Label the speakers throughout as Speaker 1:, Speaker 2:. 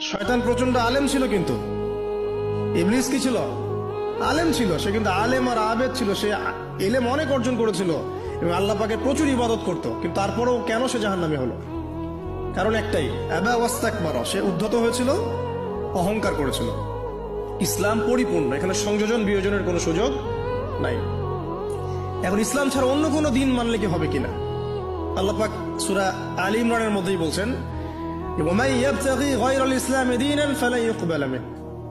Speaker 1: শয়তান প্রচন্ড আলেম ছিল, কিন্তু ইবলিস কি ছিল? আলেম ছিল। সে কিন্তু আলেম আর আবেদ ছিল। সে ইলম অনেক অর্জন করেছিল এবং আল্লাহ পাকে প্রচুর ইবাদত করত, কিন্তু তারপরেও কেন সে জাহান্নামী হলো? কারণ একটাই, আবা ওয়াস্তাকবারা, সে উদ্ধত হয়েছিল, অহংকার করেছিল। ইসলাম পরিপূর্ণ, এখানে সংযোজন বিয়োজনের কোনো সুযোগ নাই। এখন ইসলাম ছাড়া অন্য কোনো দিন মানলে কি হবে কিনা? আল্লাহ পাক সূরা আলী ইমরানের মধ্যেই বলছেন, ওয়ামান ইয়াবতাগি গায়রাল ইসলামি দীনান ফালান ইউকবালা মিন।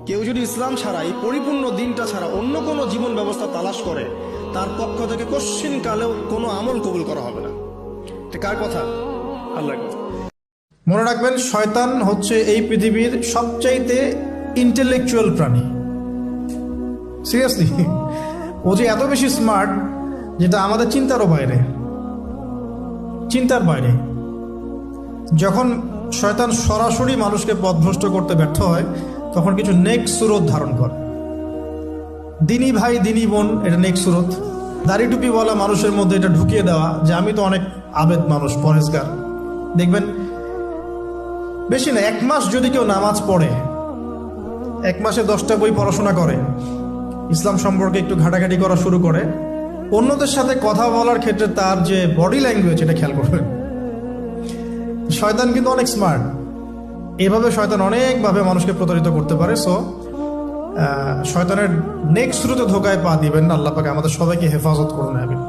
Speaker 1: কেউ যদি ইসলাম ছাড়া, এই পরিপূর্ণ দিনটা ছাড়া অন্য কোনো জীবন ব্যবস্থা তালাশ করে, তার পক্ষ থেকে কোশ্চিন কালেও কোনো আমল কবুল করা হবে না। এটা কার কথা? আল্লাহর কথা।
Speaker 2: মনে রাখবেন, শয়তান হচ্ছে এই পৃথিবীর সবচাইতে ইন্টেলেকচুয়াল প্রাণী। সিরিয়াসলি, ও যে এত বেশি স্মার্ট, যেটা আমাদের চিন্তারও বাইরে, চিন্তার বাইরে। যখন শয়তান সরাসরি মানুষকে পথভ্রষ্ট করতে ব্যর্থ হয়, তখন কিছু নেক্সট সুরত ধারণ করে। দিনী ভাই দিনী বোন, এটা নেক্সট সুরত। দাড়ি টুপি বলা মানুষের মধ্যে এটা ঢুকিয়ে দেওয়া যে আমি তো অনেক আবেদ মানুষ, পরেজগার। দেখবেন বেশি না, 1 মাস যদি কেউ নামাজ পড়ে, 1 মাসে 10টা বই পড়াশোনা করে, ইসলাম সম্পর্কে একটু ঘাটাঘাটি করা শুরু করে, অন্যদের সাথে কথা বলার ক্ষেত্রে তার যে বডি ল্যাঙ্গুয়েজ, এটা খেয়াল করবেন। শয়তান কিন্তু অনেক স্মার্ট। এভাবে শয়তান অনেকভাবে মানুষকে প্রতারিত করতে পারে। সো শয়তানের নেক্সট শুরুতে ধোকায় পা দিবেন না। আল্লাহ পাক আমাদের সবাইকে হেফাজত করুন। আমিন।